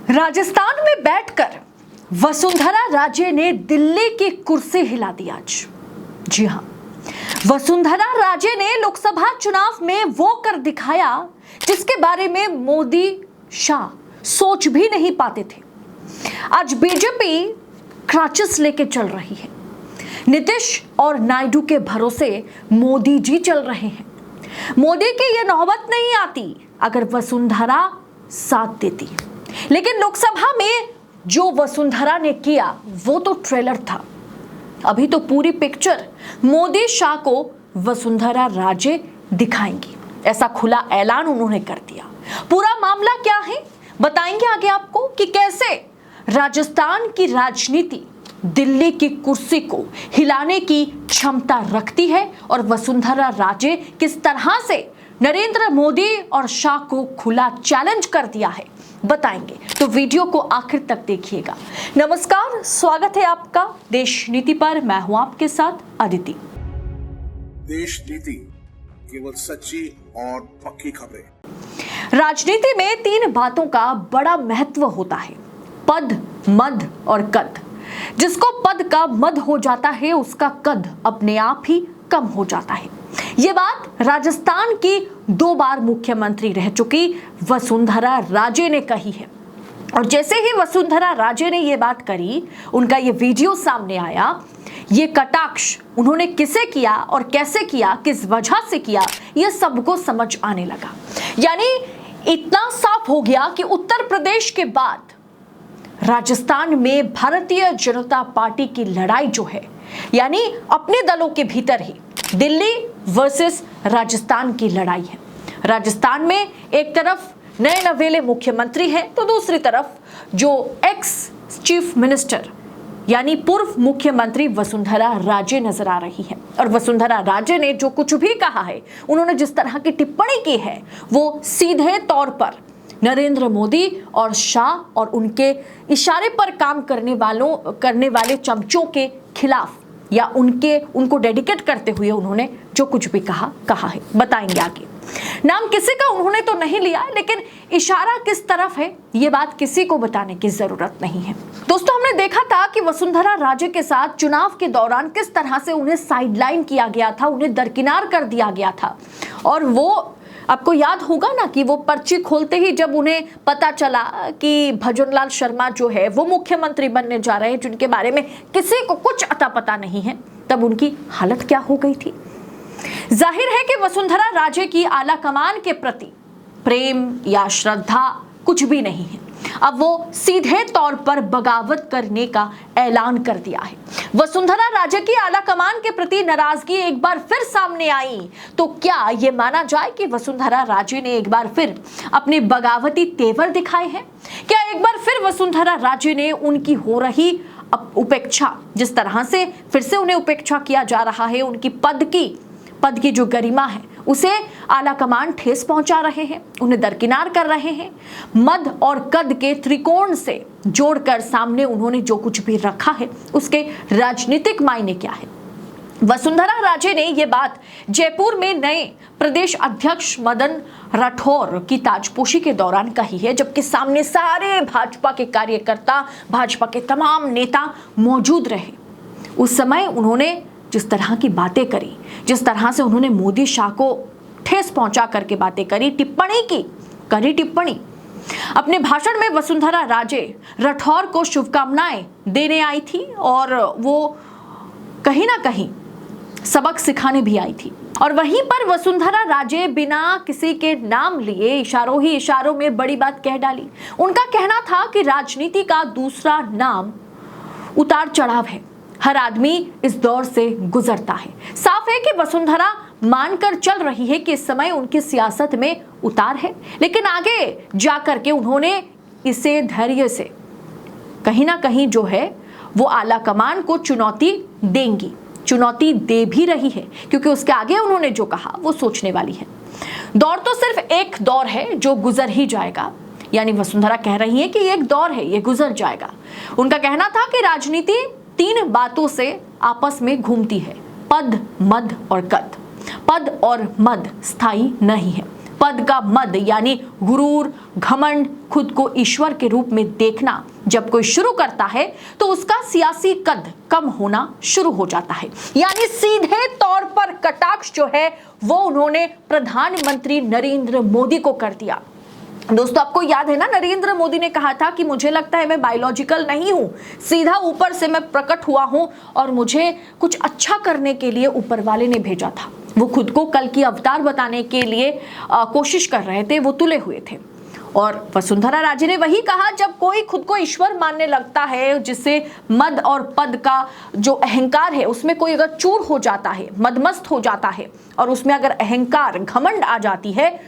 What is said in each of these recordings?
राजस्थान में बैठकर वसुंधरा राजे ने दिल्ली की कुर्सी हिला दी आज। जी हां, वसुंधरा राजे ने लोकसभा चुनाव में वो कर दिखाया जिसके बारे में मोदी शाह सोच भी नहीं पाते थे। आज बीजेपी क्रचेस लेके चल रही है। नीतीश और नायडू के भरोसे मोदी जी चल रहे हैं। मोदी की यह नौबत नहीं आती अगर वसुंधरा साथ देती। लेकिन लोकसभा में जो वसुंधरा ने किया वो तो ट्रेलर था। अभी तो पूरी पिक्चर मोदी शाह को वसुंधरा राजे दिखाएंगी, ऐसा खुला ऐलान उन्होंने कर दिया। पूरा मामला क्या है बताएंगे आगे आपको कि कैसे राजस्थान की राजनीति दिल्ली की कुर्सी को हिलाने की क्षमता रखती है और वसुंधरा राजे किस तरह से नरेंद्र मोदी और शाह को खुला चैलेंज कर दिया है, बताएंगे। तो वीडियो को आखिर तक देखिएगा। नमस्कार, स्वागत है आपका देश नीति पर। मैं हूं आपके साथ अदिति। देश नीति केवल सच्ची और पक्की खबरें। राजनीति में तीन बातों का बड़ा महत्व होता है, पद, मद और कद। जिसको पद का मद हो जाता है उसका कद अपने आप ही कम हो जाता है। ये बात राजस्थान की 2 बार मुख्यमंत्री रह चुकी वसुंधरा राजे ने कही है। और जैसे ही वसुंधरा राजे ने ये बात करी, उनका ये वीडियो सामने आया। ये कटाक्ष उन्होंने किसे किया और कैसे किया, किस वजह से किया, ये सबको समझ आने लगा। यानी इतना साफ हो गया कि उत्तर प्रदेश के बाद राजस्थान में भारतीय जनता पार्टी की लड़ाई जो है, यानी अपने दलों के भीतर ही दिल्ली वर्सेस राजस्थान की लड़ाई है। राजस्थान में एक तरफ नए नवेले मुख्यमंत्री हैं तो दूसरी तरफ जो एक्स चीफ मिनिस्टर यानी पूर्व मुख्यमंत्री वसुंधरा राजे नजर आ रही है। और वसुंधरा राजे ने जो कुछ भी कहा है, उन्होंने जिस तरह की टिप्पणी की है, वो सीधे तौर पर नरेंद्र मोदी और शाह और उनके इशारे पर काम करने वाले चमचों के खिलाफ या उनको डेडिकेट करते हुए उन्होंने जो कुछ भी कहा है, बताएंगे आगे। नाम किसी का उन्होंने तो नहीं लिया, लेकिन इशारा किस तरफ है ये बात किसी को बताने की जरूरत नहीं है। दोस्तों, हमने देखा था कि वसुंधरा राजे के साथ चुनाव के दौरान किस तरह से उन्हें साइडलाइन किया गया था, उन्हें दरकिनार कर दिया गया था। और वो आपको याद होगा ना कि वो पर्ची खोलते ही जब उन्हें पता चला कि भजनलाल शर्मा जो है वो मुख्यमंत्री बनने जा रहे हैं, जिनके बारे में किसी को कुछ अता पता नहीं है, तब उनकी हालत क्या हो गई थी। जाहिर है कि वसुंधरा राजे की आला कमान के प्रति प्रेम या श्रद्धा कुछ भी नहीं है। अब वो सीधे तौर पर बगावत करने का ऐलान कर दिया है। वसुंधरा राजे की आला कमान के प्रति नाराजगी एक बार फिर सामने आई तो क्या ये माना जाए कि वसुंधरा राजे ने एक बार फिर अपने बगावती तेवर दिखाए हैं? क्या एक बार फिर वसुंधरा राजे ने उनकी हो रही उपेक्षा, जिस तरह से फिर से उन्हें उपेक्षा किया जा रहा है, उनकी पद की जो गरिमा है उसे आला कमान ठेस पहुंचा रहे हैं, उन्हें दरकिनार कर रहे हैं। मद और कद के त्रिकोण से जोड़कर सामने उन्होंने जो कुछ भी रखा है उसके राजनीतिक मायने क्या है? वसुंधरा राजे ने यह बात जयपुर में नए प्रदेश अध्यक्ष मदन राठौर की ताजपोशी के दौरान कही है, जबकि सामने सारे भाजपा के कार्यकर्ता, भाजपा के तमाम नेता मौजूद रहे। उस समय उन्होंने जिस तरह की बातें करी, जिस तरह से उन्होंने मोदी शाह को ठेस पहुंचा करके बातें करी, टिप्पणी अपने भाषण में वसुंधरा राजे राठौर को शुभकामनाएं देने आई थी और वो कहीं ना कहीं सबक सिखाने भी आई थी। और वहीं पर वसुंधरा राजे बिना किसी के नाम लिए इशारों में बड़ी बात कह डाली। उनका कहना था कि राजनीति का दूसरा नाम उतार चढ़ाव है, हर आदमी इस दौर से गुजरता है। साफ है कि वसुंधरा मानकर चल रही है कि इस समय उनकी सियासत में उतार है, लेकिन आगे जाकर के उन्होंने इसे धैर्य से कहीं ना कहीं जो है वो आला कमान को चुनौती दे भी रही है, क्योंकि उसके आगे उन्होंने जो कहा वो सोचने वाली है। दौर तो सिर्फ एक दौर है जो गुजर ही जाएगा, यानी वसुंधरा कह रही है कि एक दौर है, ये गुजर जाएगा। उनका कहना था कि राजनीति 3 बातों से आपस में घूमती है, पद, मद और कद। पद और मद स्थायी नहीं है, पद का मद यानी गुरूर, घमंड, खुद को ईश्वर के रूप में देखना जब कोई शुरू करता है तो उसका सियासी कद कम होना शुरू हो जाता है। यानी सीधे तौर पर कटाक्ष जो है वो उन्होंने प्रधानमंत्री नरेंद्र मोदी को कर दिया। दोस्तों, आपको याद है ना, नरेंद्र मोदी ने कहा था कि मुझे लगता है मैं बायोलॉजिकल नहीं हूं, सीधा ऊपर से मैं प्रकट हुआ हूं और मुझे कुछ अच्छा करने के लिए ऊपर वाले ने भेजा था। वो खुद को कल की अवतार बताने के लिए कोशिश कर रहे थे, वो तुले हुए थे। और वसुंधरा राजे ने वही कहा, जब कोई खुद को ईश्वर मानने लगता है, जिससे मद और पद का जो अहंकार है उसमें कोई अगर चूर हो जाता है, मदमस्त हो जाता है और उसमें अगर अहंकार, घमंड आ जाती है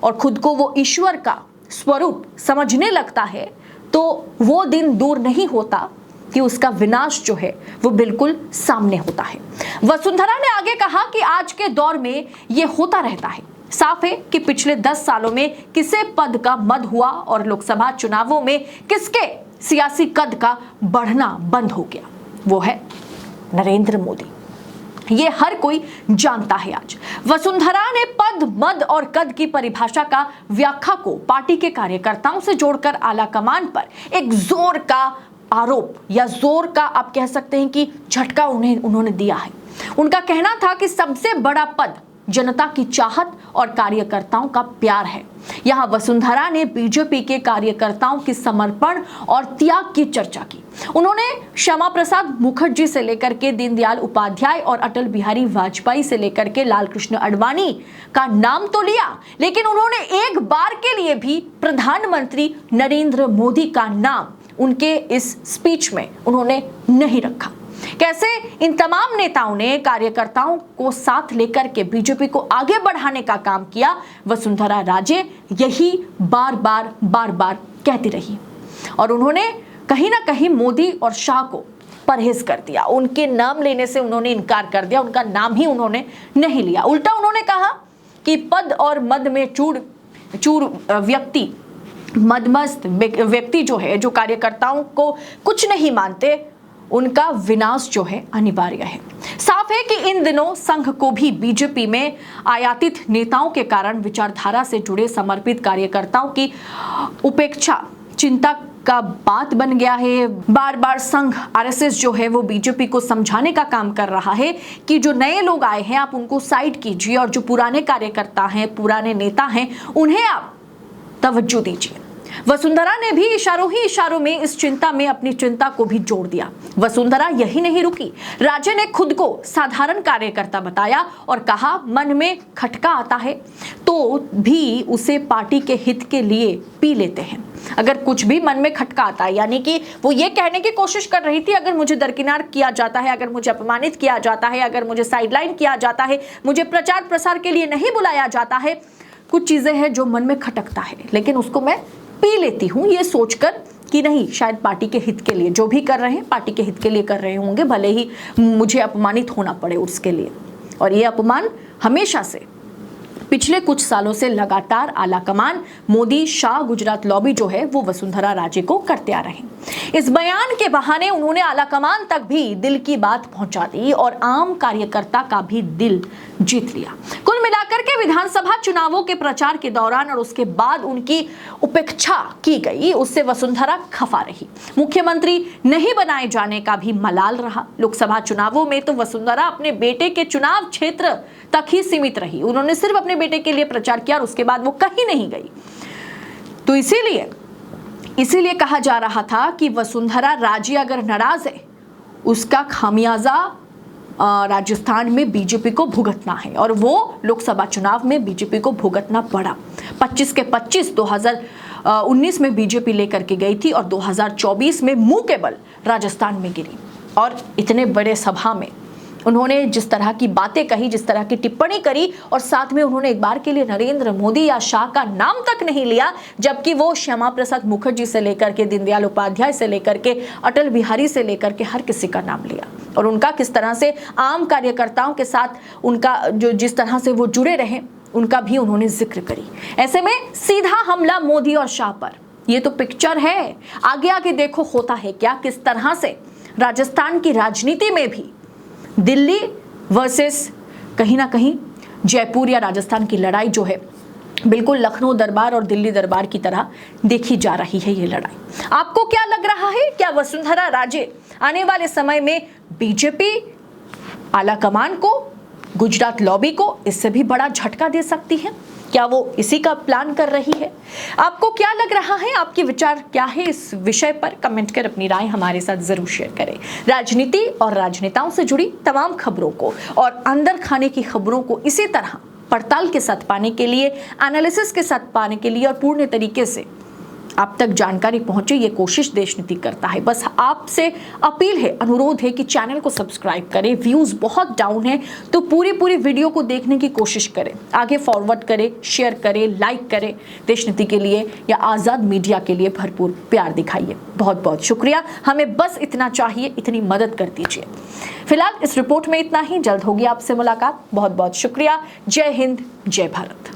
और खुद को वो ईश्वर का स्वरूप समझने लगता है, तो वो दिन दूर नहीं होता कि उसका विनाश जो है वो बिल्कुल सामने होता है। वसुंधरा ने आगे कहा कि आज के दौर में ये होता रहता है। साफ है कि पिछले 10 सालों में किसे पद का मद हुआ और लोकसभा चुनावों में किसके सियासी कद का बढ़ना बंद हो गया, वो है नरेंद्र मोदी। ये हर कोई जानता है। आज वसुंधरा ने पद, मद और कद की परिभाषा का व्याख्या को पार्टी के कार्यकर्ताओं से जोड़कर आला कमान पर एक जोर का आरोप या जोर का आप कह सकते हैं कि झटका उन्होंने दिया है। उनका कहना था कि सबसे बड़ा पद जनता की चाहत और कार्यकर्ताओं का प्यार है। यहां वसुंधरा ने बीजेपी के कार्यकर्ताओं की समर्पण और त्याग की चर्चा की। उन्होंने श्यामा प्रसाद मुखर्जी से लेकर के दीनदयाल उपाध्याय और अटल बिहारी वाजपेयी से लेकर के लालकृष्ण आडवाणी का नाम तो लिया, लेकिन उन्होंने एक बार के लिए भी प्रधानमंत्री नरेंद्र मोदी का नाम उनके इस स्पीच में उन्होंने नहीं रखा। कैसे इन तमाम नेताओं ने कार्यकर्ताओं को साथ लेकर के बीजेपी को आगे बढ़ाने का काम किया, वसुंधरा राजे यही बार बार कहती रही और उन्होंने कहीं ना कहीं मोदी और शाह को परहेज कर दिया। उनके नाम लेने से उन्होंने इनकार कर दिया, उनका नाम ही उन्होंने नहीं लिया। उल्टा उन्होंने कहा कि पद और मद में चूर व्यक्ति, मदमस्त व्यक्ति जो है, जो कार्यकर्ताओं को कुछ नहीं मानते, उनका विनाश जो है अनिवार्य है। साफ है कि इन दिनों संघ को भी बीजेपी में आयातित नेताओं के कारण विचारधारा से जुड़े समर्पित कार्यकर्ताओं की उपेक्षा चिंता का बात बन गया है। बार बार संघ आरएसएस जो है वो बीजेपी को समझाने का काम कर रहा है कि जो नए लोग आए हैं आप उनको साइड कीजिए और जो पुराने कार्यकर्ता हैं, पुराने नेता हैं, उन्हें आप तवज्जो दीजिए। वसुंधरा ने भी इशारों ही इशारों में इस चिंता में अपनी चिंता को भी जोड़ दिया। वसुंधरा यही नहीं रुकी, राजे ने खुद को साधारण कार्यकर्ता बताया और कहा मन में खटका आता है तो भी उसे पार्टी के हित के लिए पी लेते हैं। अगर कुछ भी मन में खटका आता है, यानी कि वो ये कहने की कोशिश कर रही थी अगर मुझे दरकिनार किया जाता है, अगर मुझे अपमानित किया जाता है, अगर मुझे साइडलाइन किया जाता है, मुझे प्रचार प्रसार के लिए नहीं बुलाया जाता है, कुछ चीजें हैं जो मन में खटकता है, लेकिन उसको मैं पी लेती हूं ये सोचकर कि नहीं, शायद पार्टी के हित के लिए जो भी कर रहे हैं पार्टी के हित के लिए कर रहे होंगे, भले ही मुझे अपमानित होना पड़े उसके लिए। और ये अपमान हमेशा से पिछले कुछ सालों से लगातार आलाकमान मोदी शाह गुजरात लॉबी जो है वो वसुंधरा राजे को करते आ रहे। इस बयान के बहाने उन्होंने आलाकमान तक भी दिल की बात पहुंचा दी और आम कार्यकर्ता का भी दिल जीत लिया। कुल मिलाकर के विधानसभा चुनावों के प्रचार के दौरान और उसके बाद उनकी उपेक्षा की गई, उससे वसुंधरा खफा रही। मुख्यमंत्री नहीं बनाए जाने का भी मलाल रहा। लोकसभा चुनावों में तो वसुंधरा अपने बेटे के चुनाव क्षेत्र तक ही सीमित रही। उन्होंने सिर्फ अपने बेटे के लिए प्रचार किया और उसके बाद वो कहीं नहीं गई। तो इसीलिए कहा जा रहा था कि वसुंधरा राजे अगर नाराज है, उसका खामियाजा राजस्थान में बीजेपी को भुगतना है और वो लोकसभा चुनाव में बीजेपी को भुगतना पड़ा। 25 के 25 2019 में बीजेपी लेकर के गई थी और 2024 में मुंह के बल राजस्थान में गिरी। और इतने बड़े सभा में उन्होंने जिस तरह की बातें कही, जिस तरह की टिप्पणी करी और साथ में उन्होंने एक बार के लिए नरेंद्र मोदी या शाह का नाम तक नहीं लिया, जबकि वो श्यामा प्रसाद मुखर्जी से लेकर के दीनदयाल उपाध्याय से लेकर के अटल बिहारी से लेकर के हर किसी का नाम लिया और उनका किस तरह से आम कार्यकर्ताओं के साथ उनका जो जिस तरह से वो जुड़े रहे उनका भी उन्होंने जिक्र करी। ऐसे में सीधा हमला मोदी और शाह पर, ये तो पिक्चर है। आगे आगे देखो होता है क्या, किस तरह से राजस्थान की राजनीति में भी दिल्ली वर्सेस कहीं ना कहीं जयपुर या राजस्थान की लड़ाई जो है बिल्कुल लखनऊ दरबार और दिल्ली दरबार की तरह देखी जा रही है ये लड़ाई। आपको क्या लग रहा है, क्या वसुंधरा राजे आने वाले समय में बीजेपी आला कमान को, गुजरात लॉबी को इससे भी बड़ा झटका दे सकती है? क्या वो इसी का प्लान कर रही है? आपको क्या लग रहा है, आपके विचार क्या है इस विषय पर? कमेंट कर अपनी राय हमारे साथ जरूर शेयर करें। राजनीति और राजनेताओं से जुड़ी तमाम खबरों को और अंदर खाने की खबरों को इसी तरह पड़ताल के साथ पाने के लिए, एनालिसिस के साथ पाने के लिए और पूर्ण तरीके से आप तक जानकारी पहुंचे, ये कोशिश देश नीति करता है। बस आपसे अपील है, अनुरोध है कि चैनल को सब्सक्राइब करें। व्यूज बहुत डाउन है तो पूरी वीडियो को देखने की कोशिश करें, आगे फॉरवर्ड करें, शेयर करें, लाइक करें। देश नीति के लिए या आज़ाद मीडिया के लिए भरपूर प्यार दिखाइए। बहुत बहुत शुक्रिया। हमें बस इतना चाहिए, इतनी मदद कर दीजिए। फिलहाल इस रिपोर्ट में इतना ही। जल्द होगी आपसे मुलाकात। बहुत बहुत शुक्रिया। जय हिंद, जय भारत।